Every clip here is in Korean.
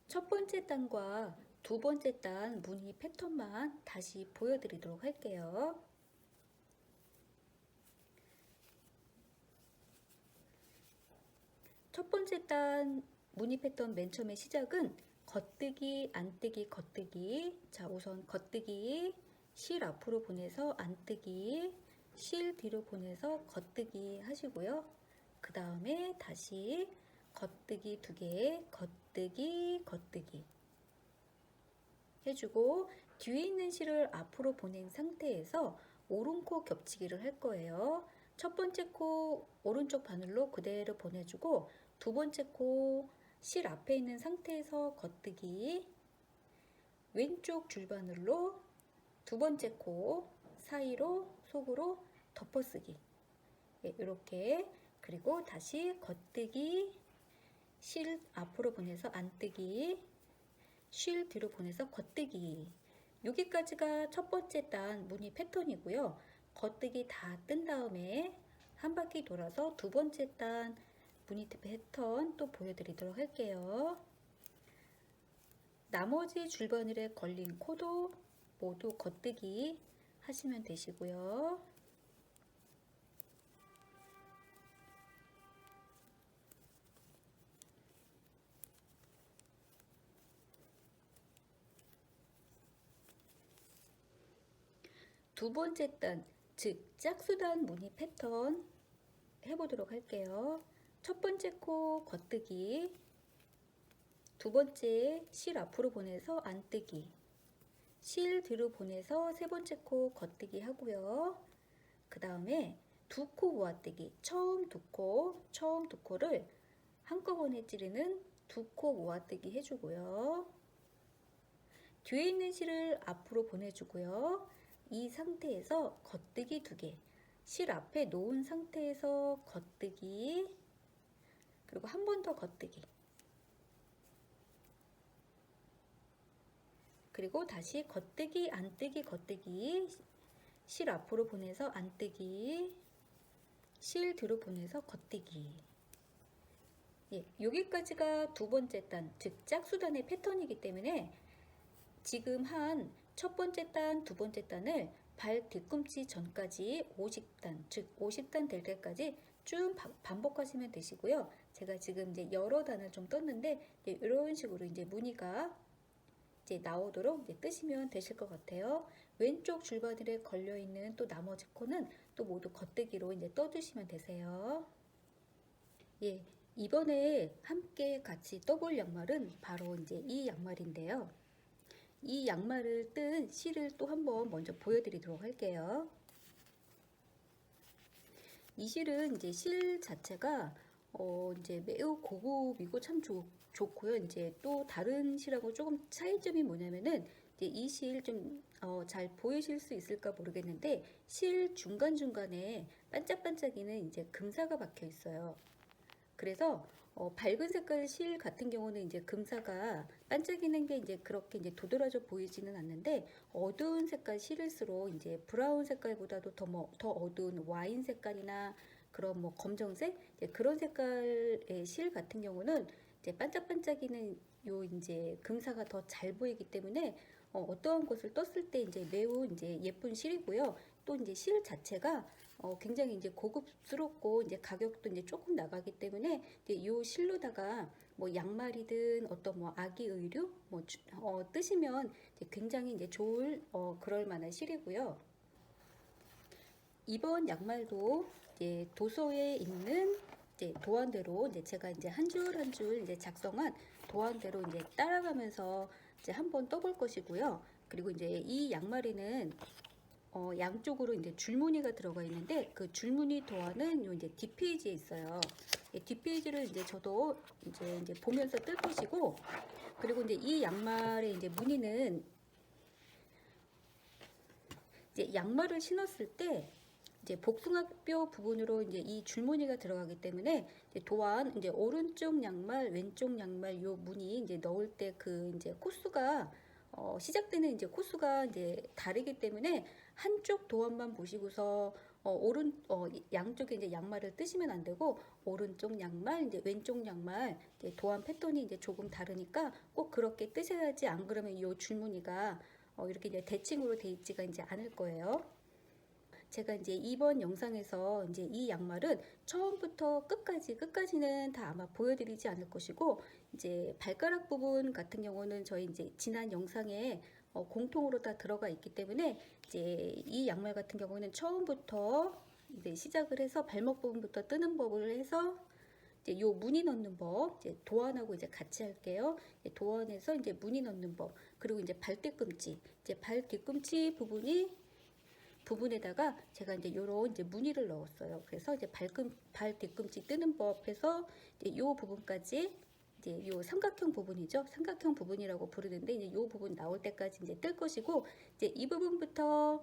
첫 번째 단과 두 번째 단 무늬 패턴만 다시 보여드리도록 할게요. 첫 번째 단 무늬 패턴 맨 처음에 시작은 겉뜨기, 안뜨기, 겉뜨기. 자, 우선 겉뜨기, 실 앞으로 보내서 안뜨기, 실 뒤로 보내서 겉뜨기 하시고요. 그 다음에 다시 겉뜨기 2개, 겉뜨기, 겉뜨기 해주고 뒤에 있는 실을 앞으로 보낸 상태에서 오른코 겹치기를 할 거예요. 첫 번째 코 오른쪽 바늘로 그대로 보내주고 두 번째 코 실 앞에 있는 상태에서 겉뜨기, 왼쪽 줄바늘로 두 번째 코 사이로 속으로 덮어쓰기. 이렇게 그리고 다시 겉뜨기, 실 앞으로 보내서 안뜨기, 실 뒤로 보내서 겉뜨기. 여기까지가 첫 번째 단 무늬 패턴이고요. 겉뜨기 다 뜬 다음에 한 바퀴 돌아서 두 번째 단 무늬 패턴 또 보여드리도록 할게요. 나머지 줄바늘에 걸린 코도 모두 겉뜨기 하시면 되시고요. 두 번째 단, 즉 짝수단 무늬 패턴 해보도록 할게요. 첫 번째 코 겉뜨기, 두 번째 실 앞으로 보내서 안뜨기, 실 뒤로 보내서 세 번째 코 겉뜨기 하고요. 그 다음에 두 코 모아뜨기, 처음 두 코를 한꺼번에 찌르는 두 코 모아뜨기 해주고요. 뒤에 있는 실을 앞으로 보내주고요. 이 상태에서 겉뜨기 2개, 실 앞에 놓은 상태에서 겉뜨기, 그리고 한 번 더 겉뜨기, 그리고 다시 겉뜨기, 안뜨기, 겉뜨기, 실 앞으로 보내서 안뜨기, 실 뒤로 보내서 겉뜨기. 여기까지가 두 번째 단, 즉 짝수단의 패턴이기 때문에 지금 한 첫 번째 단, 두 번째 단을 발 뒤꿈치 전까지 50단, 즉 50단 될 때까지 쭉 반복하시면 되시고요. 제가 지금 이제 여러 단을 좀 떴는데 이런 식으로 이제 무늬가 이제 나오도록 이제 뜨시면 되실 것 같아요. 왼쪽 줄바늘에 걸려 있는 또 나머지 코는 또 모두 겉뜨기로 이제 떠주시면 되세요. 이번에 함께 같이 떠볼 양말은 바로 이제 이 양말인데요. 이 양말을 뜬 실을 또 한번 먼저 보여드리도록 할게요. 이 실은 이제 실 자체가 이제 매우 고급이고 참 좋고요. 이제 또 다른 실하고 조금 차이점이 뭐냐면은 이제 이 실 좀 잘 보이실 수 있을까 모르겠는데 실 중간중간에 반짝반짝이는 이제 금사가 박혀 있어요. 그래서 밝은 색깔 실 같은 경우는 이제 금사가 반짝이는 게 이제 그렇게 이제 도드라져 보이지는 않는데 어두운 색깔 실일수록 이제 브라운 색깔보다도 더 어두운 와인 색깔이나 그런 뭐 검정색 그런 색깔의 실 같은 경우는 이제 반짝반짝이는 요 이제 금사가 더 잘 보이기 때문에 어떠한 것을 떴을 때 이제 매우 이제 예쁜 실이고요. 또 이제 실 자체가 굉장히 이제 고급스럽고 이제 가격도 이제 조금 나가기 때문에 이제 이 실로다가 뭐 양말이든 어떤 뭐 아기 의류 뭐 뜨시면 이제 굉장히 이제 좋을 그럴 만한 실이고요. 이번 양말도 이제 도서에 있는 이제 도안대로 이제 제가 이제 한 줄 한 줄 이제 작성한 도안대로 이제 따라가면서 이제 한번 떠볼 것이고요. 그리고 이제 이 양말에는 양쪽으로 이제 줄무늬가 들어가 있는데 그 줄무늬 도안은 요 이제 뒷페이지에 있어요. 뒷페이지를 이제 저도 이제 보면서 뜰 것이고, 그리고 이제 이 양말의 이제 무늬는 이제 양말을 신었을 때 이제 복숭아뼈 부분으로 이제 이 줄무늬가 들어가기 때문에 이제 또한 이제 오른쪽 양말, 왼쪽 양말 요 무늬 이제 넣을 때 그 이제 코스가 시작되는 이제 코스가 이제 다르기 때문에 한쪽 도안만 보시고서 양쪽에 이제 양말을 뜨시면 안 되고 오른쪽 양말, 이제 왼쪽 양말, 이제 도안 패턴이 이제 조금 다르니까 꼭 그렇게 뜨셔야지, 안 그러면 이 줄무늬가 이렇게 이제 대칭으로 돼 있지가 이제 않을 거예요. 제가 이제 이번 영상에서 이제 이 양말은 처음부터 끝까지는 다 아마 보여드리지 않을 것이고, 이제 발가락 부분 같은 경우는 저희 이제 지난 영상에 공통으로 다 들어가 있기 때문에 이제 이 양말 같은 경우는 처음부터 이제 시작을 해서 발목 부분부터 뜨는 법을 해서 이제 요 무늬 넣는 법, 이제 도안하고 이제 같이 할게요. 도안에서 이제 무늬 넣는 법, 그리고 이제 발 뒤꿈치 부분에다가 제가 이제 요런 이제 무늬를 넣었어요. 그래서 이제 발 뒤꿈치 뜨는 법에서 이제 요 부분까지, 이제 요 삼각형 부분이죠. 삼각형 부분이라고 부르는데 이제 요 부분 나올 때까지 이제 뜰 것이고, 이제 이 부분부터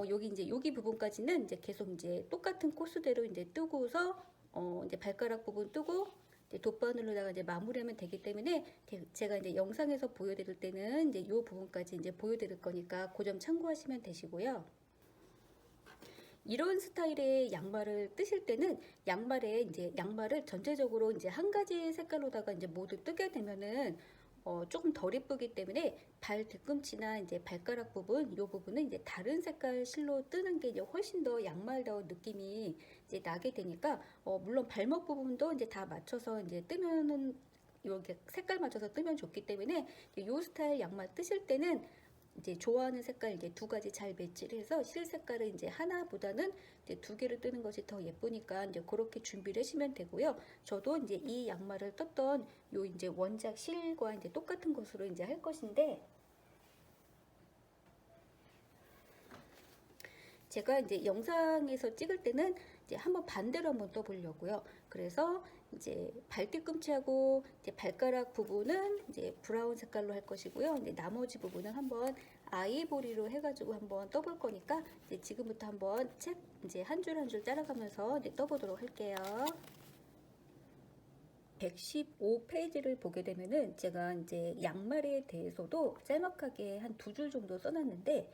여기 부분까지는 이제 계속 이제 똑같은 코스대로 이제 뜨고서 이제 발가락 부분 뜨고 이제 돗바늘로다가 이제 마무리하면 되기 때문에, 제가 이제 영상에서 보여드릴 때는 이제 요 부분까지 이제 보여드릴 거니까 그 점 참고하시면 되시고요. 이런 스타일의 양말을 뜨실 때는 양말을 전체적으로 이제 한 가지 색깔로다가 이제 모두 뜨게 되면은 조금 덜 예쁘기 때문에 발 뒤꿈치나 이제 발가락 부분, 이 부분은 이제 다른 색깔 실로 뜨는 게 이제 훨씬 더 양말다운 느낌이 이제 나게 되니까, 물론 발목 부분도 이제 다 맞춰서 이제 뜨면은 이렇게 색깔 맞춰서 뜨면 좋기 때문에, 이 스타일 양말 뜨실 때는 이제 좋아하는 색깔 이제 두 가지 잘 매치를 해서 실 색깔을 이제 하나보다는 이제 두 개를 뜨는 것이 더 예쁘니까 이제 그렇게 준비를 하시면 되고요. 저도 이제 이 양말을 떴던 요 이제 원작 실과 이제 똑같은 것으로 이제 할 것인데, 제가 이제 영상에서 찍을 때는 이제 한번 반대로 한번 떠보려고요. 그래서 이제 발 뒤꿈치하고 이제 발가락 부분은 이제 브라운 색깔로 할 것이고요. 이제 나머지 부분은 한번 아이보리로 해가지고 한번 떠볼 거니까, 이제 지금부터 한번 책 이제 한 줄 한 줄 따라가면서 이제 떠보도록 할게요. 115페이지를 보게 되면은 제가 이제 양말에 대해서도 짤막하게 한 두 줄 정도 써놨는데,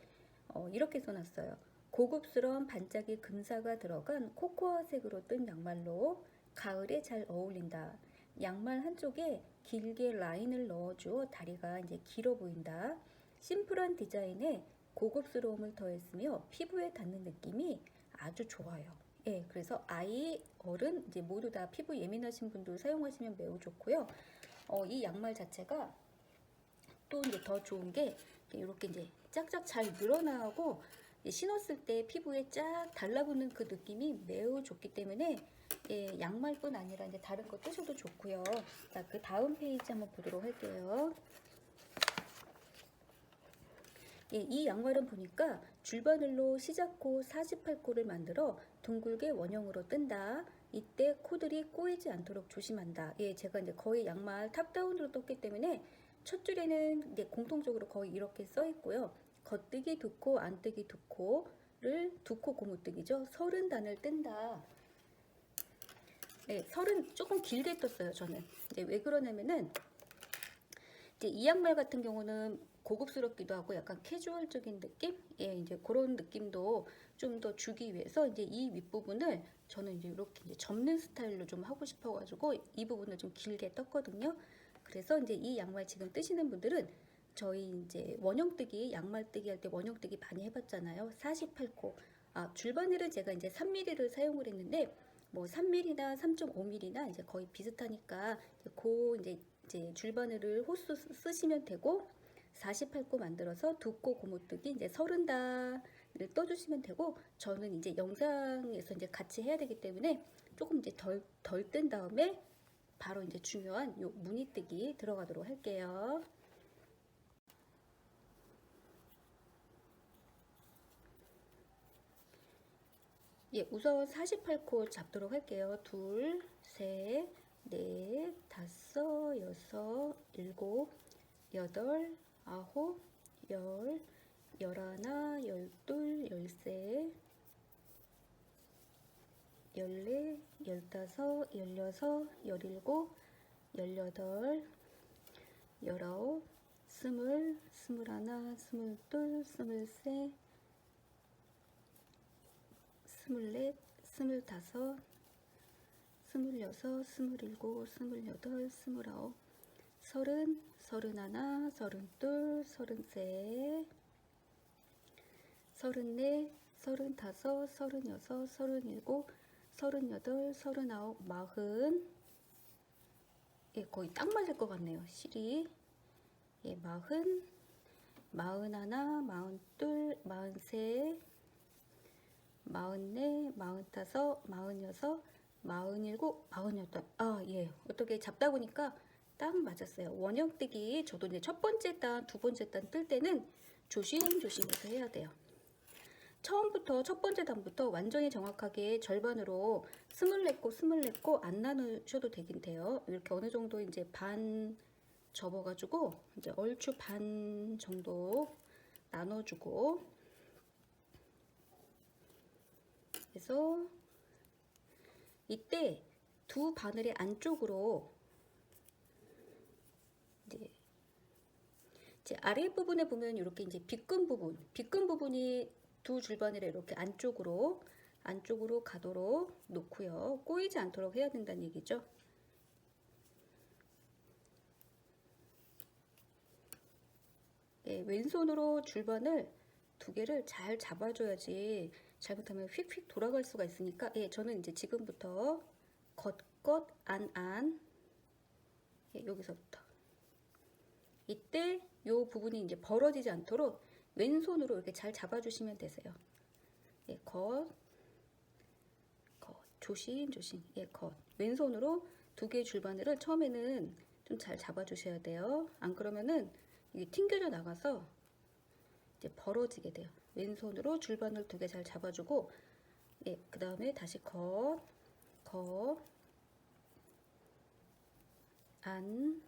이렇게 써놨어요. 고급스러운 반짝이 금사가 들어간 코코아색으로 뜬 양말로 가을에 잘 어울린다. 양말 한쪽에 길게 라인을 넣어주어 다리가 이제 길어 보인다. 심플한 디자인에 고급스러움을 더했으며 피부에 닿는 느낌이 아주 좋아요. 예, 그래서 아이, 어른 이제 모두 다 피부 예민하신 분들 사용하시면 매우 좋고요. 이 양말 자체가 또 이제 더 좋은 게 이렇게 이제 짝짝 잘 늘어나고 신었을 때 피부에 쫙 달라붙는 그 느낌이 매우 좋기 때문에, 예, 양말뿐 아니라 이제 다른 거 뜨셔도 좋고요. 자, 그 다음 페이지 한번 보도록 할게요. 예, 이 양말은 보니까 줄바늘로 시작코 48코를 만들어 둥글게 원형으로 뜬다. 이때 코들이 꼬이지 않도록 조심한다. 예, 제가 이제 거의 양말 탑다운으로 떴기 때문에 첫 줄에는 이제 공통적으로 거의 이렇게 써 있고요. 겉뜨기 2코, 안뜨기 2코를 2코 고무뜨기죠. 30단을 뜬다. 네, 30 조금 길게 떴어요, 저는. 이제 왜 그러냐면은 이제 이 양말 같은 경우는 고급스럽기도 하고 약간 캐주얼적인 느낌? 예, 이제 그런 느낌도 좀 더 주기 위해서 이제 이 윗부분을 저는 이제 이렇게 이제 접는 스타일로 좀 하고 싶어가지고 이 부분을 좀 길게 떴거든요. 그래서 이제 이 양말 지금 뜨시는 분들은 저희 이제 원형뜨기, 양말뜨기 할 때 원형뜨기 많이 해봤잖아요. 48코. 줄바늘은 제가 이제 3mm를 사용을 했는데, 뭐 3mm나 3.5mm나 이제 거의 비슷하니까 이제 줄바늘을 호수 쓰시면 되고, 48코 만들어서 2코 고무뜨기 이제 30단을 떠주시면 되고, 저는 이제 영상에서 이제 같이 해야 되기 때문에 조금 이제 덜 뜬 다음에 바로 이제 중요한 요 무늬뜨기 들어가도록 할게요. 예, 우선 48코 잡도록 할게요. 둘, 셋, 넷, 다섯, 여섯, 일곱, 여덟, 아홉, 열, 열하나, 열둘, 열세, 열네, 열다섯, 열여섯, 열일곱, 열여덟, 열아홉, 스물, 스물하나, 스물둘, 스물셋, 스물넷, 스물다섯, 스물여섯, 스물일곱, 스물여덟, 스물아홉, 서른, 서른하나, 서른둘, 서른셋, 서른넷, 서른다섯, 서른여섯, 서른일곱, 서른여덟, 서른아홉, 마흔. 예, 거의 딱 맞을 것 같네요. 실이. 예, 마흔, 마흔하나, 마흔둘, 마흔셋, 마흔넷, 마흔다섯, 마흔여섯, 마흔일곱, 마흔여덟. 아, 예. 어떻게 잡다 보니까 딱 맞았어요. 원형뜨기 저도 이제 첫 번째 단, 두 번째 단 뜰 때는 조심조심해서 해야 돼요. 처음부터 첫 번째 단부터 완전히 정확하게 절반으로 24코 24코 안 나누셔도 되긴 돼요. 이렇게 어느 정도 이제 반 접어가지고 이제 얼추 반 정도 나눠주고, 그래서 이때 두 바늘의 안쪽으로 이제 아랫부분에 보면 이렇게 이제 빗금 부분이 두 줄바늘에 이렇게 안쪽으로 가도록 놓고요. 꼬이지 않도록 해야 된다는 얘기죠. 예, 왼손으로 줄바늘 두 개를 잘 잡아줘야지 잘못하면 휙휙 돌아갈 수가 있으니까, 예, 저는 이제 지금부터 겉, 안, 예, 여기서부터 이때 요 부분이 이제 벌어지지 않도록 왼손으로 이렇게 잘 잡아주시면 되세요. 예, 겉, 조심조심. 예, 겉. 왼손으로 두 개의 줄바늘을 처음에는 좀 잘 잡아주셔야 돼요. 안 그러면은 이게 튕겨져 나가서 이제 벌어지게 돼요. 왼손으로 줄바늘 두 개 잘 잡아주고, 예, 그 다음에 다시 겉, 안,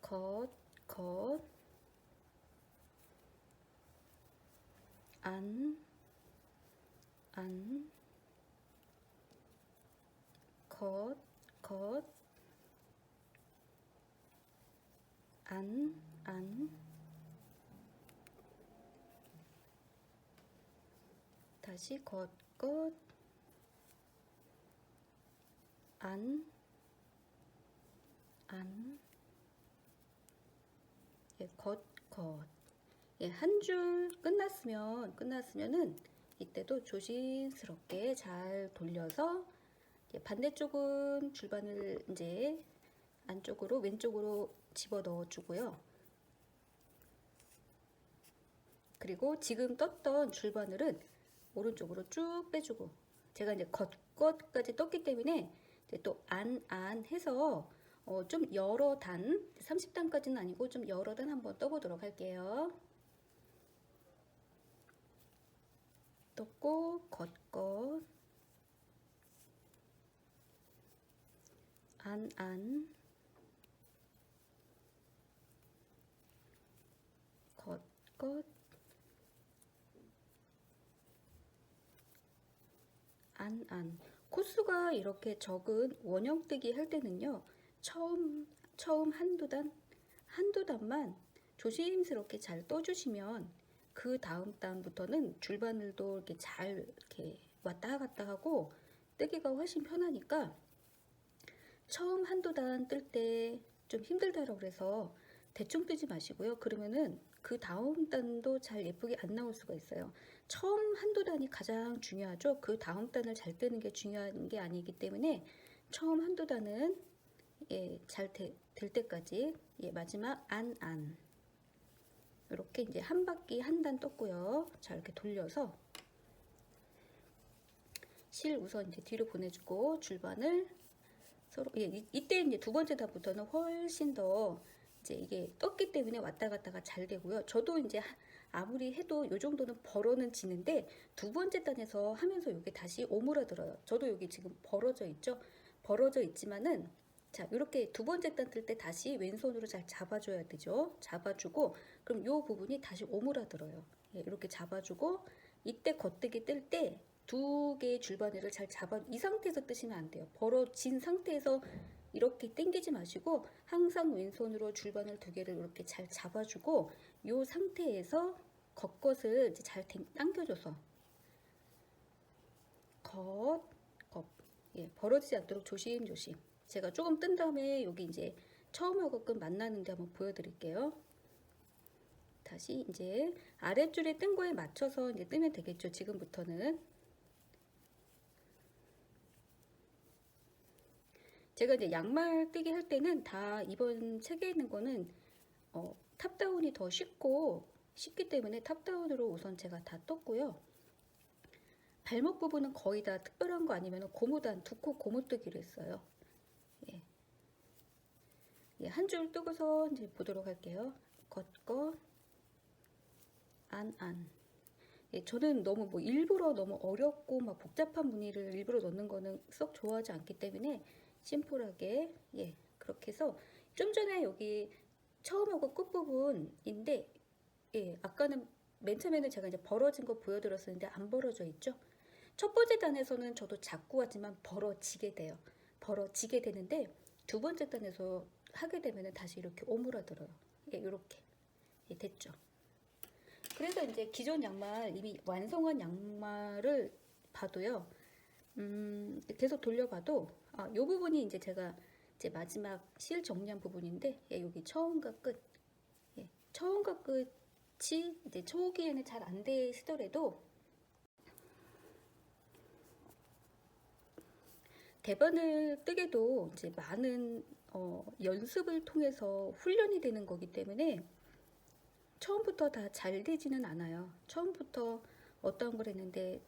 겉, 안, 겉, 안, 다시 겉, 안, 예, 겉. 예, 한 줄 끝났으면은 이때도 조심스럽게 잘 돌려서, 예, 반대쪽은 줄바늘 이제 안쪽으로 왼쪽으로 집어 넣어 주고요. 그리고 지금 떴던 줄바늘은 오른쪽으로 쭉 빼주고, 제가 이제 겉까지 떴기 때문에 이제 또 안 해서 좀 여러 단, 30단까지는 아니고 좀 여러 단 한번 떠보도록 할게요. 떴고, 겉, 안, 겉, 안. 코수가 이렇게 적은 원형뜨기 할 때는요, 처음 한두 단만 조심스럽게 잘 떠주시면 그 다음 단부터는 줄바늘도 이렇게 잘 이렇게 왔다 갔다 하고 뜨기가 훨씬 편하니까, 처음 한두 단 뜰 때 좀 힘들다라고 그래서 대충 뜨지 마시고요. 그러면은 그 다음 단도 잘 예쁘게 안 나올 수가 있어요. 처음 한두 단이 가장 중요하죠. 그 다음 단을 잘 뜨는 게 중요한 게 아니기 때문에 처음 한두 단은, 예, 잘 될 때까지, 예, 마지막 안 이렇게 이제 한 바퀴 한 단 떴고요. 자, 이렇게 돌려서 실 우선 이제 뒤로 보내주고 줄바늘 서로, 예, 이때 이제 두 번째 단부터는 훨씬 더 이제 이게 떴기 때문에 왔다 갔다가 잘 되고요. 저도 이제 아무리 해도 요 정도는 벌어는 지는데 두 번째 단에서 하면서 이게 다시 오므라들어요. 저도 여기 지금 벌어져 있죠. 벌어져 있지만은, 자, 이렇게 두 번째 단 뜰 때 다시 왼손으로 잘 잡아줘야 되죠. 잡아주고, 그럼 요 부분이 다시 오므라들어요. 예, 이렇게 잡아주고, 이때 겉뜨기 뜰 때 두 개의 줄바늘을 잘 잡아, 이 상태에서 뜨시면 안 돼요. 벌어진 상태에서 이렇게 당기지 마시고 항상 왼손으로 줄반을 두 개를 이렇게 잘 잡아주고 이 상태에서 겉것을 이제 잘 당겨줘서 겉, 예, 벌어지지 않도록 조심조심. 제가 조금 뜬 다음에 여기 이제 처음하고 끝 만나는데 한번 보여드릴게요. 다시 이제 아랫줄에 뜬 거에 맞춰서 이제 뜨면 되겠죠. 지금부터는. 제가 이제 양말 뜨기 할 때는 다 이번 책에 있는 거는 탑다운이 더 쉽기 때문에 탑다운으로 우선 제가 다 떴고요. 발목 부분은 거의 다 특별한 거 아니면 고무단 두 코 고무 뜨기로 했어요. 예. 예, 한 줄 뜨고서 이제 보도록 할게요. 겉거 안. 예, 저는 너무 뭐 일부러 너무 어렵고 막 복잡한 무늬를 일부러 넣는 거는 썩 좋아하지 않기 때문에 심플하게 예 그렇게 해서 좀 전에 여기 처음하고 끝부분인데 예 아까는 맨 처음에는 제가 이제 벌어진 거 보여드렸었는데 안 벌어져 있죠. 첫 번째 단에서는 저도 잡고 하지만 벌어지게 돼요. 벌어지게 되는데 두 번째 단에서 하게 되면 다시 이렇게 오므라들어요. 예, 이렇게 예, 됐죠. 그래서 이제 기존 양말 이미 완성한 양말을 봐도요. 계속 돌려봐도 이 부분이 이제 제가 이제 마지막 실 정리한 부분인데 예, 여기 처음과 끝 예, 처음과 끝이 이제 초기에는 잘 안 되시더라도 대반을 뜨게도 이제 많은 연습을 통해서 훈련이 되는 거기 때문에 처음부터 다 잘 되지는 않아요. 처음부터 어떤 걸 했는데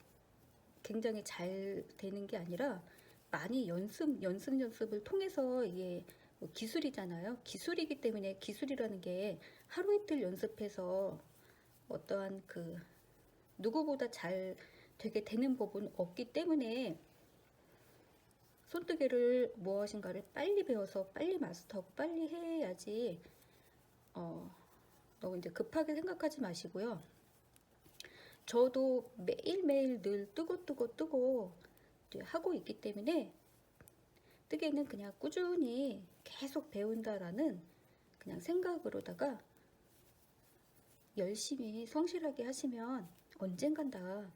굉장히 잘 되는 게 아니라 많이 연습을 통해서 이게 뭐 기술이잖아요. 기술이기 때문에 기술이라는 게 하루 이틀 연습해서 어떠한 그 누구보다 잘 되게 되는 법은 없기 때문에 손뜨개를 무엇인가를 빨리 배워서 빨리 마스터하고 빨리 해야지 너무 이제 급하게 생각하지 마시고요. 저도 매일매일 늘 뜨고 하고 있기 때문에 뜨개는 그냥 꾸준히 계속 배운다라는 그냥 생각으로다가 열심히 성실하게 하시면 언젠간 다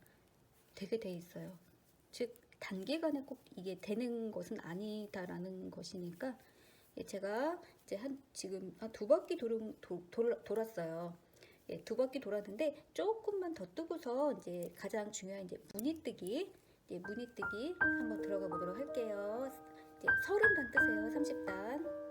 되게 돼 있어요. 즉 단기간에 꼭 이게 되는 것은 아니다라는 것이니까 제가 이제 지금 한 두 바퀴 돌았어요. 예, 두 바퀴 돌았는데 조금만 더 뜨고서 이제 가장 중요한 이제 무늬뜨기 한번 들어가 보도록 할게요. 이제 30단 뜨세요. 30단.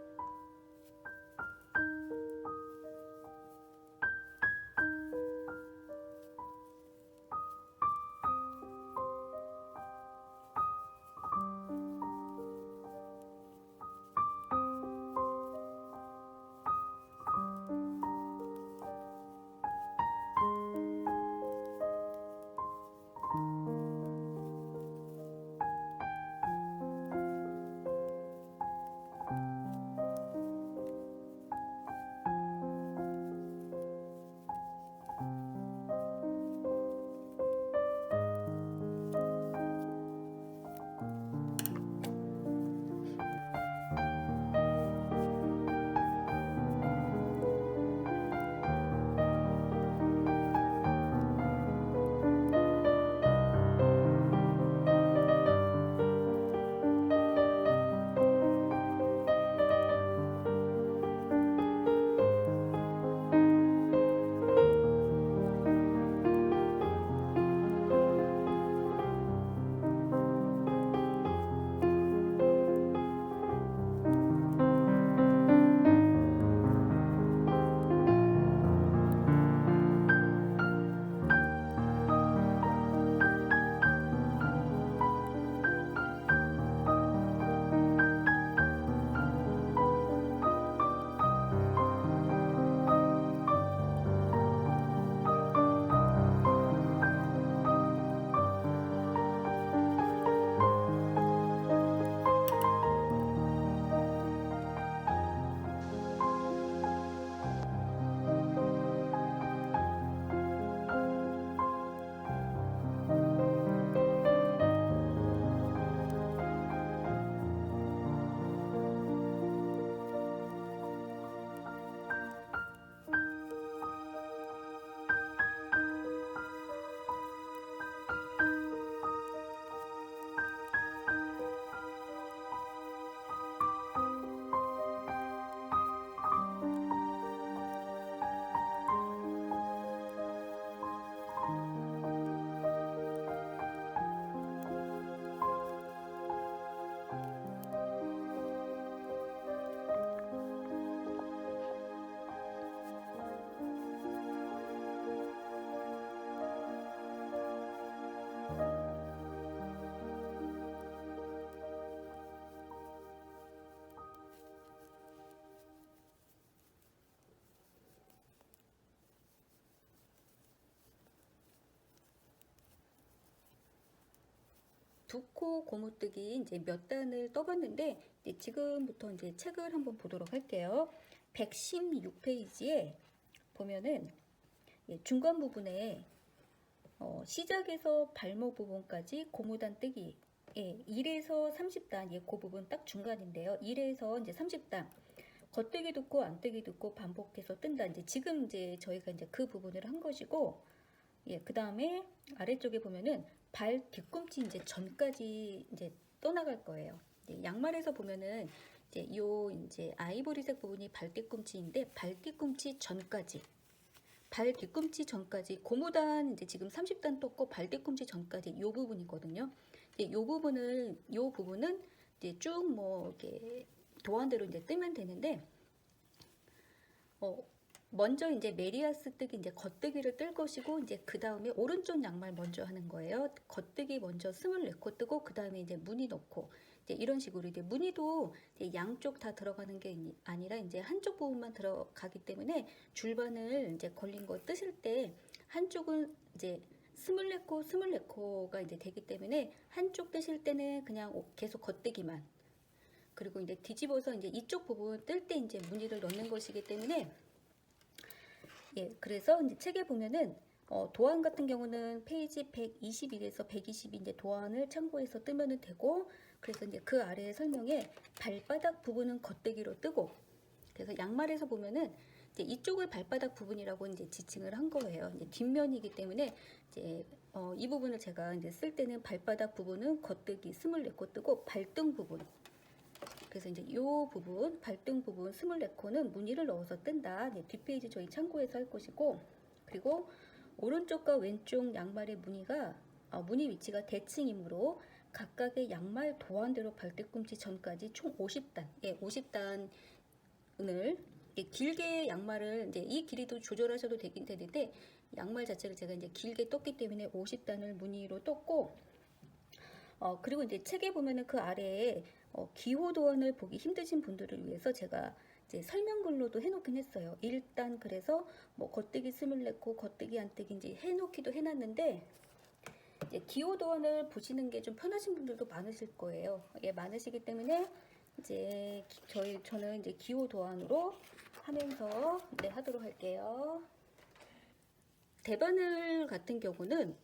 두 코 고무뜨기 이제 몇 단을 떠봤는데 이제 지금부터 이제 책을 한번 보도록 할게요. 116페이지에 보면은 중간 부분에 시작에서 발목 부분까지 고무단 뜨기 1에서 30단 그 부분 딱 중간인데요. 1에서 이제 30단 겉뜨기 듣고 안뜨기 듣고 반복해서 뜬다. 이제 지금 이제 저희가 이제 그 부분을 한 것이고 그 다음에 아래쪽에 보면은 발 뒤꿈치 이제 전까지 이제 떠나갈 거예요. 양말에서 보면은 이제 아이보리색 부분이 발 뒤꿈치인데 발 뒤꿈치 전까지 고무단 이제 지금 30단 떴고 발 뒤꿈치 전까지 요 부분이거든요. 요 부분은 이제 쭉 뭐 이렇게 도안대로 이제 뜨면 되는데 먼저 이제 메리아스 뜨기 이제 겉뜨기를 뜰 것이고 이제 그 다음에 오른쪽 양말 먼저 하는 거예요. 겉뜨기 먼저 24코 뜨고 그 다음에 이제 무늬 넣고 이제 이런 식으로 이제 무늬도 이제 양쪽 다 들어가는 게 아니라 이제 한쪽 부분만 들어가기 때문에 줄바늘 이제 걸린 거 뜨실 때 한쪽은 이제 24코가 이제 되기 때문에 한쪽 뜨실 때는 그냥 계속 겉뜨기만 그리고 이제 뒤집어서 이제 이쪽 부분 뜰 때 이제 무늬를 넣는 것이기 때문에 그래서 이제 책에 보면은 도안 같은 경우는 페이지 121에서 122 이제 도안을 참고해서 뜨면은 되고 그래서 이제 그 아래에 설명에 발바닥 부분은 겉뜨기로 뜨고 그래서 양말에서 보면은 이제 이쪽을 발바닥 부분이라고 이제 지칭을 한 거예요. 이제 뒷면이기 때문에 이제 이 부분을 제가 이제 쓸 때는 발바닥 부분은 겉뜨기 24코 뜨고 발등 부분 그래서 이제 이 부분 발등 부분 24코는 무늬를 넣어서 뜬다. 뒷페이지 저희 참고해서 할 것이고 그리고 오른쪽과 왼쪽 양말의 무늬 위치가 대칭이므로 각각의 양말 도안대로 발뒤꿈치 전까지 총 50단 50단을 길게 양말을 이제 이 길이도 조절하셔도 되긴 되는데 양말 자체를 제가 이제 길게 떴기 때문에 50단을 무늬로 떴고 그리고 이제 책에 보면은 그 아래에 기호 도안을 보기 힘드신 분들을 위해서 제가 이제 설명글로도 해놓긴 했어요. 일단 그래서 뭐 겉뜨기 24코, 겉뜨기 안뜨기 이제 해놓기도 해놨는데 이제 기호 도안을 보시는 게 좀 편하신 분들도 많으실 거예요. 많으시기 때문에 이제 저는 이제 기호 도안으로 하면서 하도록 할게요. 대바늘 같은 경우는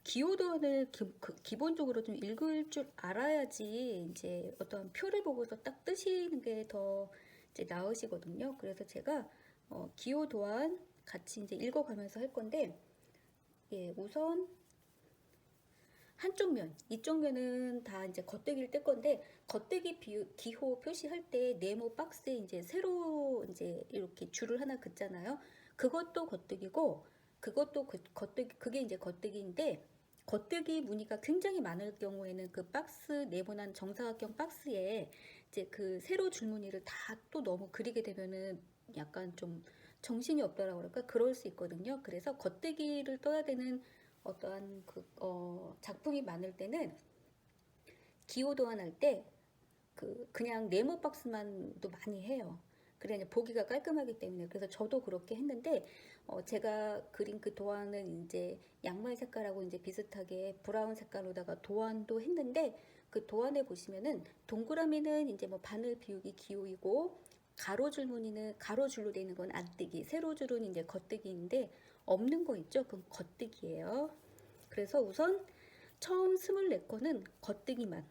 기호도안을 기본적으로 좀 읽을 줄 알아야지 이제 어떤 표를 보고서 딱 뜨시는 게 더 이제 나으시거든요. 그래서 제가 기호도안 같이 이제 읽어가면서 할 건데 우선 한쪽 면, 이쪽 면은 다 이제 겉뜨기를 뜰 건데 겉뜨기 기호 표시할 때 네모 박스에 이제 세로 이제 이렇게 줄을 하나 긋잖아요. 그것도 겉뜨기고 그것도 그게 이제 겉뜨기인데 겉뜨기 무늬가 굉장히 많을 경우에는 그 박스 네모난 정사각형 박스에 이제 그 세로 줄무늬를 다 또 너무 그리게 되면은 약간 좀 정신이 없더라고 그럴까 그럴 수 있거든요. 그래서 겉뜨기를 떠야 되는 어떠한 작품이 많을 때는 기호 도안할 때 그냥 네모 박스만도 많이 해요. 그래 보기가 깔끔하기 때문에 그래서 저도 그렇게 했는데 제가 그린 그 도안은 이제 양말 색깔하고 이제 비슷하게 브라운 색깔로다가 도안도 했는데 그 도안에 보시면은 동그라미는 이제 뭐 바늘 비우기 기호이고 가로줄 무늬는 가로줄로 되는 건 안뜨기, 세로줄은 이제 겉뜨기인데 없는 거 있죠? 그건 겉뜨기예요. 그래서 우선 처음 24코는 겉뜨기만.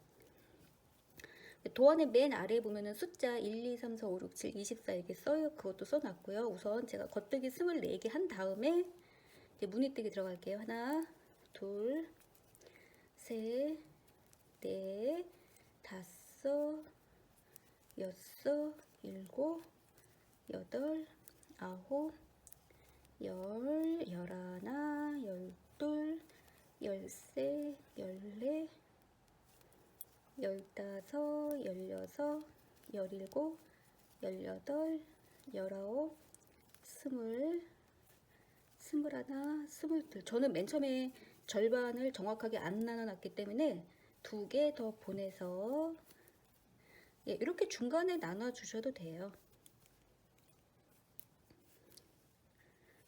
도안의 맨 아래에 보면은 숫자 1, 2, 3, 4, 5, 6, 7, 24 이렇게 써요. 그것도 써놨고요. 우선 제가 겉뜨기 24개 한 다음에 이제 무늬뜨기 들어갈게요. 하나, 둘, 셋, 넷, 다섯, 여섯, 일곱, 여덟, 아홉, 열, 열하나, 열둘, 열세, 열네, 열다섯, 열여섯, 열일곱, 열여덟, 열아홉, 스물, 스물하나, 스물둘. 저는 맨 처음에 절반을 정확하게 안 나눠놨기 때문에 2개 더 보내서 이렇게 중간에 나눠주셔도 돼요.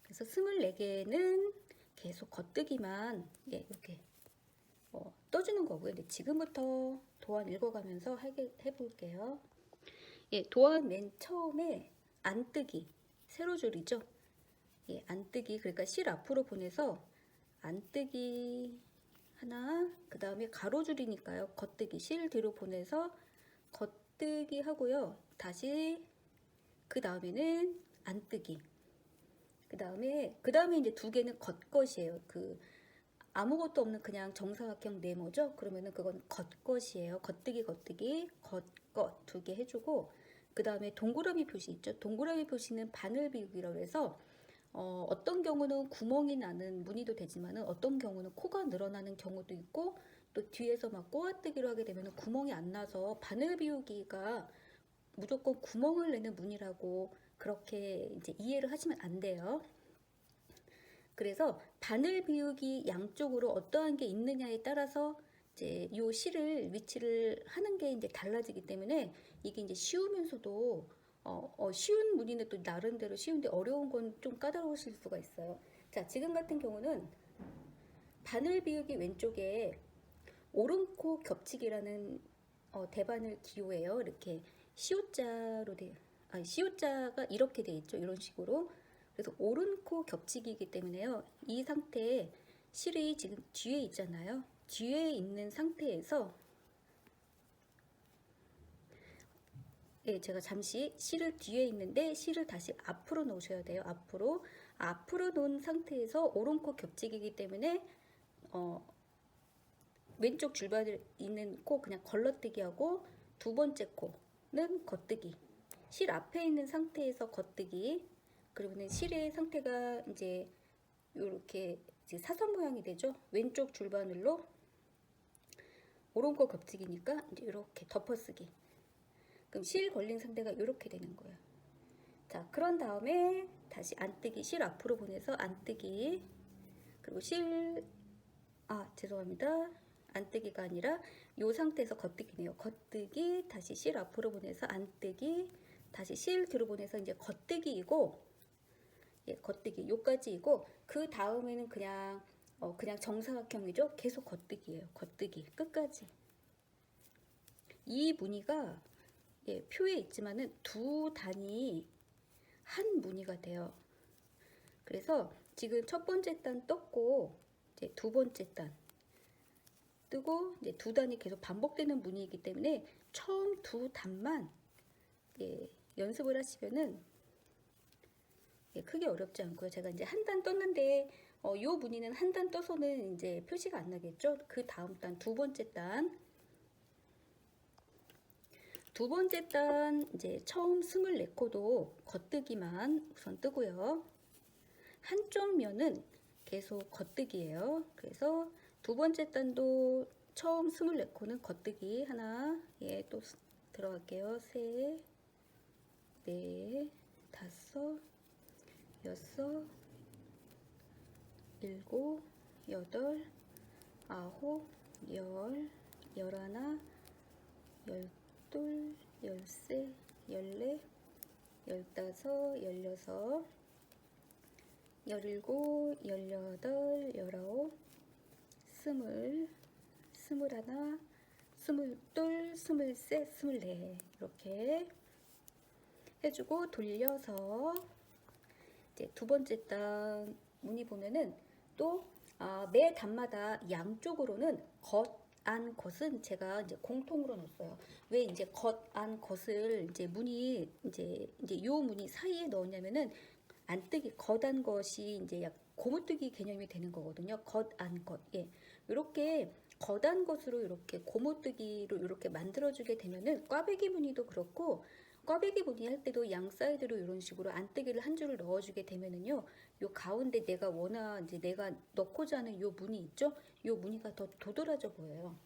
그래서 24개는 계속 겉뜨기만 이렇게 떠주는 거고요. 근데 지금부터 도안 읽어가면서 해볼게요. 예, 도안 맨 처음에 안뜨기, 세로줄이죠. 예, 안뜨기, 그러니까 실 앞으로 보내서 안뜨기 하나, 그 다음에 가로줄이니까요. 겉뜨기, 실 뒤로 보내서 겉뜨기 하고요. 다시 그 다음에는 안뜨기. 그 다음에 이제 두 개는 겉것이에요. 그 아무것도 없는 그냥 정사각형 네모죠. 그러면은 그건 겉것이에요. 겉뜨기, 겉것 두 개 해주고, 그 다음에 동그라미 표시 있죠. 동그라미 표시는 바늘 비우기라고 해서 어떤 경우는 구멍이 나는 무늬도 되지만은 어떤 경우는 코가 늘어나는 경우도 있고, 또 뒤에서 막 꼬아뜨기로 하게 되면 구멍이 안 나서 바늘 비우기가 무조건 구멍을 내는 무늬라고 그렇게 이제 이해를 하시면 안 돼요. 그래서 바늘 비우기 양쪽으로 어떠한 게 있느냐에 따라서 이제 요 실을 위치를 하는 게 이제 달라지기 때문에 이게 이제 쉬우면서도 쉬운 무늬는 또 나름대로 쉬운데 어려운 건 좀 까다로우실 수가 있어요. 자, 지금 같은 경우는 바늘 비우기 왼쪽에 오른코 겹치기라는 대바늘 기호예요. 이렇게 시옷자로 시옷자가 이렇게 돼 있죠. 이런 식으로. 그래서 오른코 겹치기이기 때문에요. 이 상태에 실이 지금 뒤에 있잖아요. 뒤에 있는 상태에서 예, 제가 잠시 실을 뒤에 있는데 실을 다시 앞으로 놓으셔야 돼요. 앞으로 놓은 상태에서 오른코 겹치기이기 때문에 왼쪽 줄바늘 있는 코 그냥 걸러뜨기 하고 두 번째 코는 겉뜨기. 실 앞에 있는 상태에서 겉뜨기. 그러면은 실의 상태가 이제 이렇게 사선 모양이 되죠. 왼쪽 줄바늘로 오른코 겹치기니까 이제 이렇게 덮어쓰기. 그럼 실 걸린 상태가 이렇게 되는 거예요. 자, 그런 다음에 다시 안뜨기, 실 앞으로 보내서 안뜨기. 그리고 죄송합니다. 안뜨기가 아니라 이 상태에서 겉뜨기네요. 겉뜨기, 다시 실 앞으로 보내서 안뜨기, 다시 실 뒤로 보내서 이제 겉뜨기이고, 예, 겉뜨기 요까지이고, 그 다음에는 그냥 정사각형이죠. 계속 겉뜨기예요. 겉뜨기 끝까지. 이 무늬가 예, 표에 있지만은 두 단이 한 무늬가 돼요. 그래서 지금 첫 번째 단 떴고 이제 두 번째 단 뜨고 이제 두 단이 계속 반복되는 무늬이기 때문에 처음 두 단만 예, 연습을 하시면은 예, 크게 어렵지 않고요. 제가 이제 한 단 떴는데 요 무늬는 한 단 떠서는 이제 표시가 안 나겠죠. 그 다음 단 두 번째 단 이제 처음 24코도 겉뜨기만 우선 뜨고요. 한쪽 면은 계속 겉뜨기예요. 그래서 두 번째 단도 처음 24코는 겉뜨기 하나, 예, 또 들어갈게요. 셋, 넷, 다섯, 여섯, 일곱, 여덟, 아홉, 열, 열하나, 열둘, 열세, 열네, 열다섯, 열여섯, 열일곱, 열여덟, 열아홉, 스물, 스물하나, 스물둘, 스물셋, 스물넷 이렇게 해주고 돌려서 이제 두 번째 단 무늬 보면은 또 매 단마다 양쪽으로는 겉, 안, 겉은 제가 이제 공통으로 넣었어요. 왜 이제 겉, 안, 겉을 이제 무늬 이제 요 무늬 사이에 넣었냐면은 안뜨기 겉안 것이 이제 약 고무뜨기 개념이 되는 거거든요. 겉안 것. 예. 이렇게 겉안 것으로 이렇게 고무뜨기로 이렇게 만들어주게 되면은 꽈배기 무늬도 그렇고 꽈배기 무늬 할 때도 양 사이드로 이런 식으로 안뜨기를 한 줄을 넣어주게 되면은요, 요 가운데 내가 넣고자 하는 요 무늬 있죠? 요 무늬가 더 도드라져 보여요.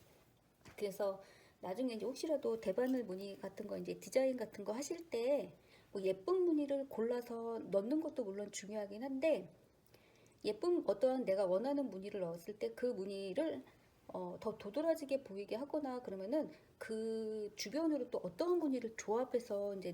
그래서 나중에 이제 혹시라도 대바늘 무늬 같은 거 이제 디자인 같은 거 하실 때 뭐 예쁜 무늬를 골라서 넣는 것도 물론 중요하긴 한데 어떠한 내가 원하는 무늬를 넣었을 때 그 무늬를 더 도드라지게 보이게 하거나 그러면은 그 주변으로 또 어떠한 무늬를 조합해서 이제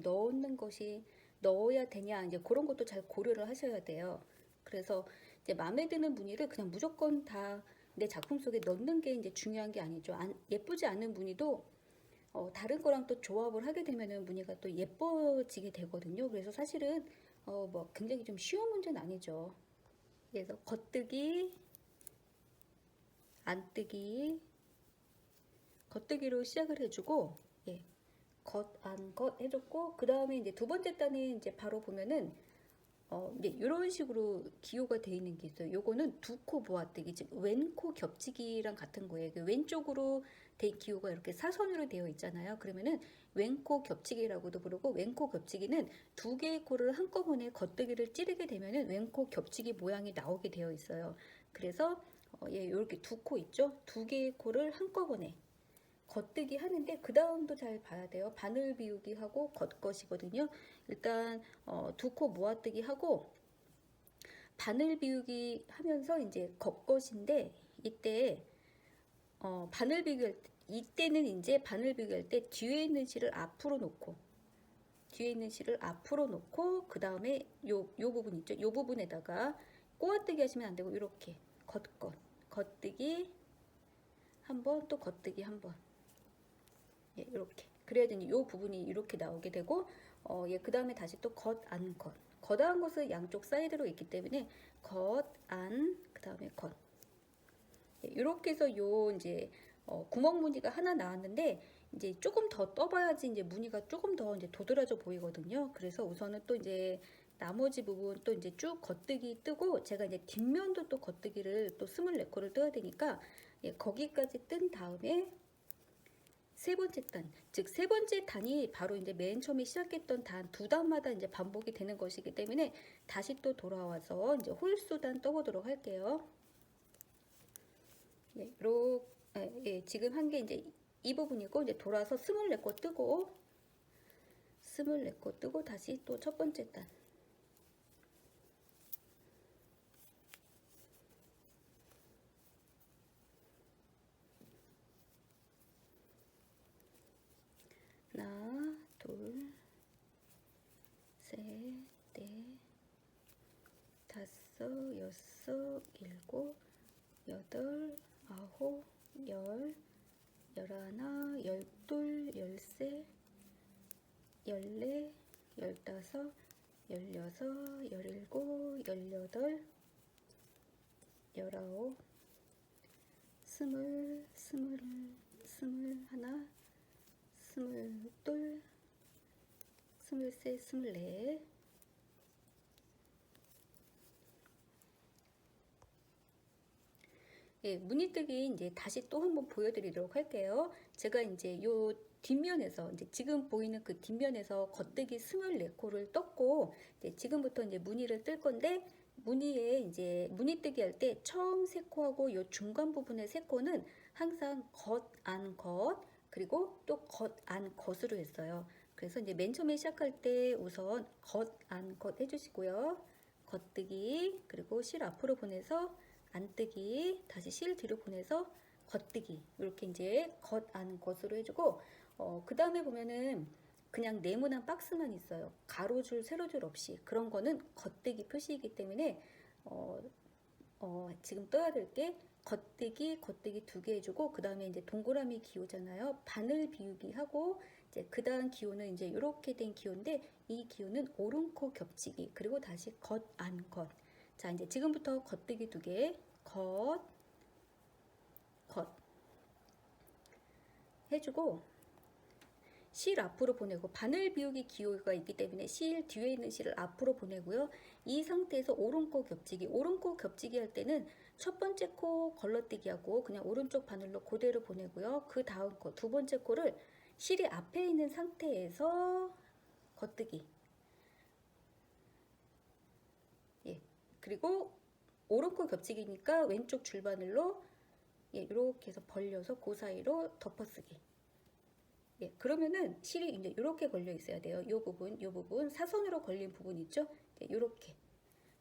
넣어야 되냐 이제 그런 것도 잘 고려를 하셔야 돼요. 그래서 이제 마음에 드는 무늬를 그냥 무조건 다 내 작품 속에 넣는 게 이제 중요한 게 아니죠. 예쁘지 않은 무늬도 다른 거랑 또 조합을 하게 되면은 무늬가 또 예뻐지게 되거든요. 그래서 사실은 뭐 굉장히 좀 쉬운 문제는 아니죠. 그래서 겉뜨기, 안뜨기, 겉뜨기로 시작을 해주고, 예, 겉, 안, 겉 해줬고, 그 다음에 이제 두 번째 단에 이제 바로 보면은 이제 이런 식으로 기호가 되어 있는 게 있어요. 요거는 두 코 모아뜨기, 즉 왼코 겹치기랑 같은 거예요. 왼쪽으로 된 기호가 이렇게 사선으로 되어 있잖아요. 그러면은 왼코 겹치기라고도 부르고, 왼코 겹치기는 두 개의 코를 한꺼번에 겉뜨기를 찌르게 되면은 왼코 겹치기 모양이 나오게 되어 있어요. 그래서 예, 이렇게 두 코 있죠? 두 개의 코를 한꺼번에 겉뜨기 하는데 그 다음도 잘 봐야 돼요. 바늘 비우기 하고 겉것이거든요. 일단 두 코 모아뜨기 하고 바늘 비우기 하면서 이제 겉것인데 이때 바늘 비우기 할 때, 이때는 이제 바늘 비우기 할 때 뒤에 있는 실을 앞으로 놓고 그 다음에 요 부분 있죠. 요 부분에다가 꼬아뜨기 하시면 안 되고 이렇게 겉뜨기 한 번, 또 겉뜨기 한 번. 예, 이렇게. 그래야 되니 이 부분이 이렇게 나오게 되고, 예, 그 다음에 다시 또 겉, 안, 겉. 겉안 것은 양쪽 사이드로 있기 때문에 겉, 안, 그 다음에 겉. 예, 이렇게 해서 요 이제 구멍 무늬가 하나 나왔는데 이제 조금 더 떠봐야지 이제 무늬가 조금 더 이제 도드라져 보이거든요. 그래서 우선은 또 이제 나머지 부분 또 이제 쭉 겉뜨기 뜨고 제가 이제 뒷면도 또 겉뜨기를 또 24코를 떠야 되니까 예, 거기까지 뜬 다음에 세 번째 단, 즉 세 번째 단이 바로 이제 맨 처음에 시작했던 단 두 단마다 이제 반복이 되는 것이기 때문에 다시 또 돌아와서 이제 홀수단 떠보도록 할게요. 예, 예, 지금 한 게 이제 이 부분이고 이제 돌아서 24코 뜨고 다시 또 첫 번째 단. 하나, 둘, 셋, 넷, 다섯, 여섯, 일곱, 여덟, 아홉, 열, 열하나, 열둘, 열세, 열네, 열다섯, 열여섯, 열일곱, 열여덟, 열아홉, 스물하나, 스물둘, 스물셋, 스물넷. 예, 무늬뜨기 이제 다시 또 한번 보여드리도록 할게요. 제가 이제 요 뒷면에서 이제 지금 보이는 그 뒷면에서 겉뜨기 24코를 떴고 이제 지금부터 이제 무늬를 뜰 건데 무늬에 이제 무늬뜨기 할 때 처음 3코하고 요 중간 부분의 3코는 항상 겉, 안, 겉 그리고 또 겉, 안, 겉으로 했어요. 그래서 이제 맨 처음에 시작할 때 우선 겉, 안, 겉 해주시고요. 겉뜨기 그리고 실 앞으로 보내서 안뜨기 다시 실 뒤로 보내서 겉뜨기 이렇게 이제 겉, 안, 겉으로 해주고 그 다음에 보면은 그냥 네모난 박스만 있어요. 가로줄, 세로줄 없이 그런 거는 겉뜨기 표시이기 때문에 지금 떠야 될 게 겉뜨기 2개 해주고 그 다음에 이제 동그라미 기호잖아요. 바늘 비우기 하고 이제 그 다음 기호는 이제 이렇게 된 기호인데 이 기호는 오른코 겹치기 그리고 다시 겉, 안, 겉. 자 이제 지금부터 겉뜨기 2개 겉 해주고 실 앞으로 보내고 바늘 비우기 기호가 있기 때문에 실 뒤에 있는 실을 앞으로 보내고요. 이 상태에서 오른코 겹치기 할 때는 첫 번째 코 걸러뜨기 하고 그냥 오른쪽 바늘로 그대로 보내고요. 그 다음 코 두 번째 코를 실이 앞에 있는 상태에서 겉뜨기. 예. 그리고 오른코 겹치기니까 왼쪽 줄바늘로 예, 이렇게 해서 벌려서 그 사이로 덮어쓰기. 예, 그러면은 실이 이제 이렇게 걸려 있어야 돼요. 요 부분 사선으로 걸린 부분 있죠? 예, 이렇게.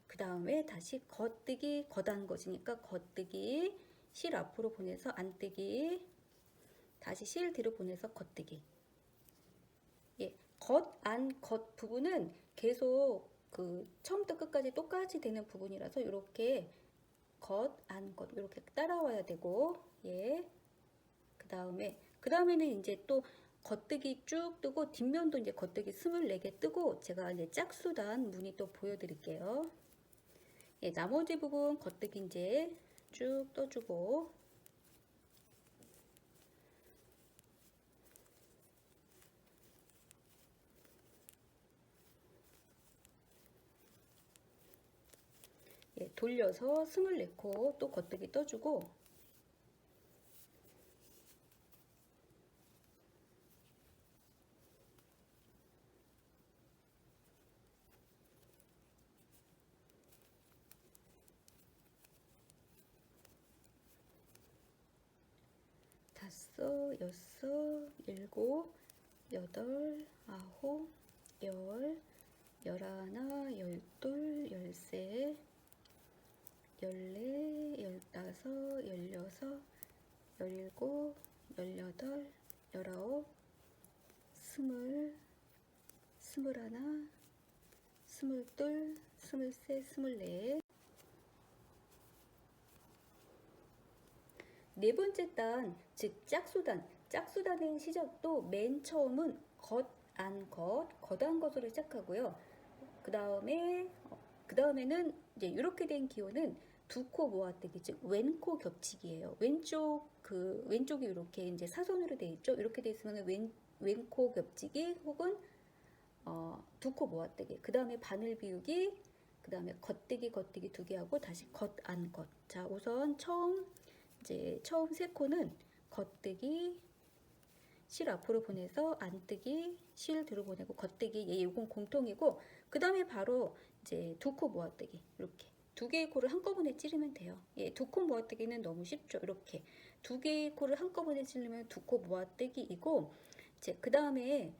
그 다음에 다시 겉뜨기, 겉안 것이니까 겉뜨기, 실 앞으로 보내서 안뜨기, 다시 실 뒤로 보내서 겉뜨기. 예, 겉, 안, 겉 부분은 계속 그 처음부터 끝까지 똑같이 되는 부분이라서 이렇게 겉, 안, 겉 이렇게 따라와야 되고 예. 그 다음에는 이제 또 겉뜨기 쭉 뜨고 뒷면도 이제 겉뜨기 24개 뜨고 제가 이제 짝수단 무늬 또 보여드릴게요. 예, 나머지 부분 겉뜨기 이제 쭉 떠주고 예, 돌려서 24코 또 겉뜨기 떠주고 다섯, 여섯, 일곱, 여덟, 아홉, 열, 열하나, 열둘, 열세, 열네, 열다섯, 열여섯, 열일곱, 열여덟, 열아홉, 스물, 스물하나, 스물둘, 스물셋, 스물넷. 네 번째 단, 즉 짝수단. 짝수단의 시작도 맨 처음은 겉, 안, 겉, 겉안 겉으로 시작하고요. 그 다음에는 이제 이렇게 된 기호는 두 코 모아뜨기, 즉 왼코 겹치기예요. 왼쪽이 이렇게 이제 사선으로 돼 있죠. 이렇게 돼 있으면 왼코 겹치기 혹은 두 코 모아뜨기. 그 다음에 바늘 비우기. 그 다음에 겉뜨기 두 개 하고 다시 겉, 안, 겉. 자, 우선 처음 세 코는 겉뜨기, 실 앞으로 보내서 안뜨기, 실 뒤로 보내고 겉뜨기. 예, 이건 공통이고 그 다음에 바로 이제 두 코 모아뜨기 이렇게 두 개의 코를 한꺼번에 찌르면 돼요. 예, 두 코 모아뜨기는 너무 쉽죠. 이렇게 두 개의 코를 한꺼번에 찌르면 두 코 모아뜨기이고 이제 그 다음에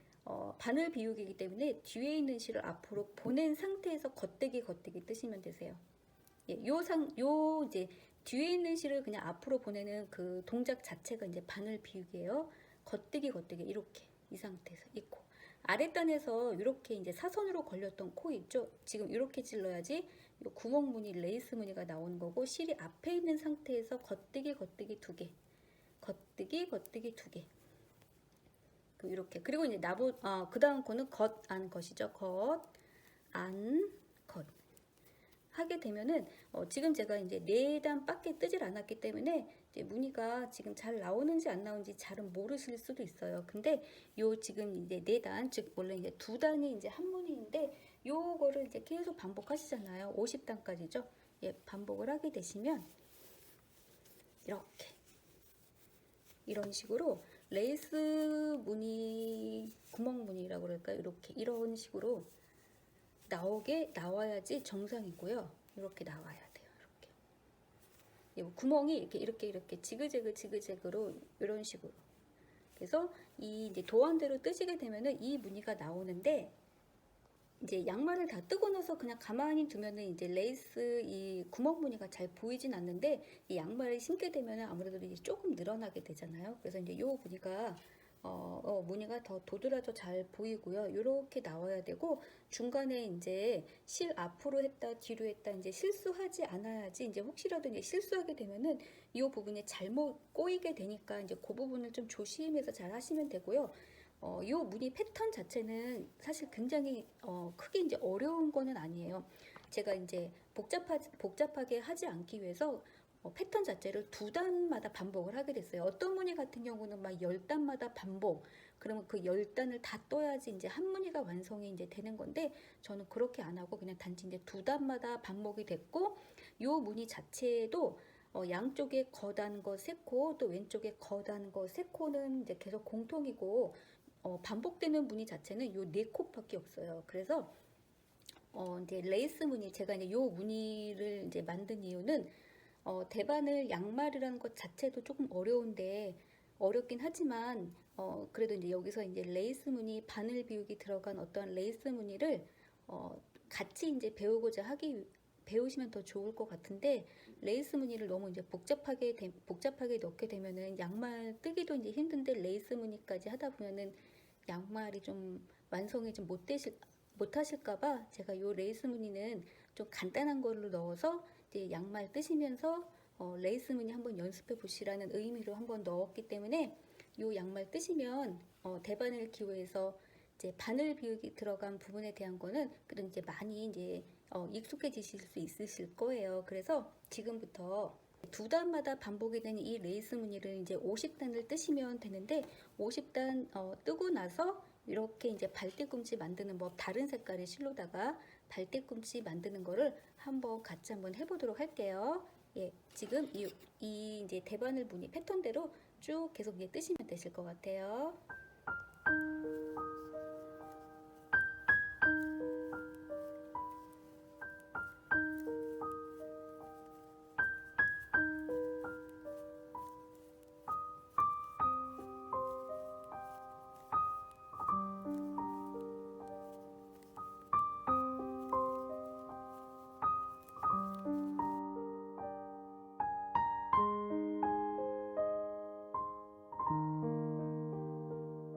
바늘 비우기이기 때문에 뒤에 있는 실을 앞으로 보낸 상태에서 겉뜨기 뜨시면 되세요. 예, 요 이제 뒤에 있는 실을 그냥 앞으로 보내는 그 동작 자체가 이제 바늘 비우기예요. 겉뜨기 이렇게 이 상태에서 이 코. 아랫단에서 이렇게 이제 사선으로 걸렸던 코 있죠? 지금 이렇게 찔러야지 요 구멍 무늬, 레이스 무늬가 나오는 거고 실이 앞에 있는 상태에서 겉뜨기 두 개. 겉뜨기 두 개. 이렇게. 그리고 이제 그 다음 코는 겉, 안, 겉이죠. 겉, 안, 겉. 하게 되면은 지금 제가 이제 4단밖에 뜨질 않았기 때문에 이제 무늬가 지금 잘 나오는지 안 나오는지 잘은 모르실 수도 있어요. 근데 요 지금 이제 4단, 즉 원래 이제 2단이 이제 한 무늬인데 요거를 이제 계속 반복하시잖아요. 50단까지죠. 예, 반복을 하게 되시면 이렇게 이런 식으로 레이스 무늬, 구멍 무늬라고 그럴까요? 이런 식으로 나와야지 정상이고요. 이렇게 나와야 돼요. 이렇게 구멍이 이렇게 지그재그로 이런 식으로. 그래서 이 이제 도안대로 뜨시게 되면은 이 무늬가 나오는데 이제 양말을 다 뜨고 나서 그냥 가만히 두면은 이제 레이스 이 구멍 무늬가 잘 보이진 않는데 이 양말을 신게 되면은 아무래도 이제 조금 늘어나게 되잖아요. 그래서 이제 요 무늬가 무늬가 더 도드라져 잘 보이고요. 이렇게 나와야 되고 중간에 이제 실 앞으로 했다 뒤로 했다 이제 실수하지 않아야지 이제 혹시라도 이제 실수하게 되면은 이 부분이 잘못 꼬이게 되니까 이제 그 부분을 좀 조심해서 잘 하시면 되고요. 이 무늬 패턴 자체는 사실 굉장히 크게 이제 어려운 거는 아니에요. 제가 이제 복잡하게 하지 않기 위해서 패턴 자체를 2단마다 반복을 하게 됐어요. 어떤 무늬 같은 경우는 막 10단마다 반복. 그러면 그 10단을 다 떠야지 이제 한 무늬가 완성이 이제 되는 건데 저는 그렇게 안 하고 그냥 단지 이제 2단마다 반복이 됐고 요 무늬 자체도 양쪽에 거단 거 3코 또 왼쪽에 거단 거 3코는 이제 계속 공통이고 반복되는 무늬 자체는 요 4코밖에 없어요. 그래서 이제 레이스 무늬 제가 이제 요 무늬를 이제 만든 이유는 대바늘 양말이라는 것 자체도 조금 어렵긴 하지만 그래도 이제 여기서 이제 레이스 무늬 바늘 비우기 들어간 어떤 레이스 무늬를 같이 이제 배우시면 더 좋을 것 같은데 레이스 무늬를 너무 이제 복잡하게 넣게 되면은 양말 뜨기도 이제 힘든데 레이스 무늬까지 하다 보면은 양말이 좀 완성이 좀 못하실까봐 제가 요 레이스 무늬는 좀 간단한 걸로 넣어서 이제 양말 뜨시면서 레이스 무늬 한번 연습해 보시라는 의미로 한번 넣었기 때문에 이 양말 뜨시면 대바늘 기호에서 이제 바늘 비율이 들어간 부분에 대한 거는 그런 이제 많이 이제 익숙해지실 수 있으실 거예요. 그래서 지금부터 두 단마다 반복이 되는 이 레이스 무늬를 이제 50단을 뜨시면 되는데 50단 뜨고 나서 이렇게 이제 발뒤꿈치 만드는 법, 다른 색깔의 실로다가 발뒤꿈치 만드는 거를 한번 같이 한번 해보도록 할게요. 예, 지금 이 이제 대바늘 무늬 패턴대로 쭉 계속 이제 뜨시면 되실 것 같아요.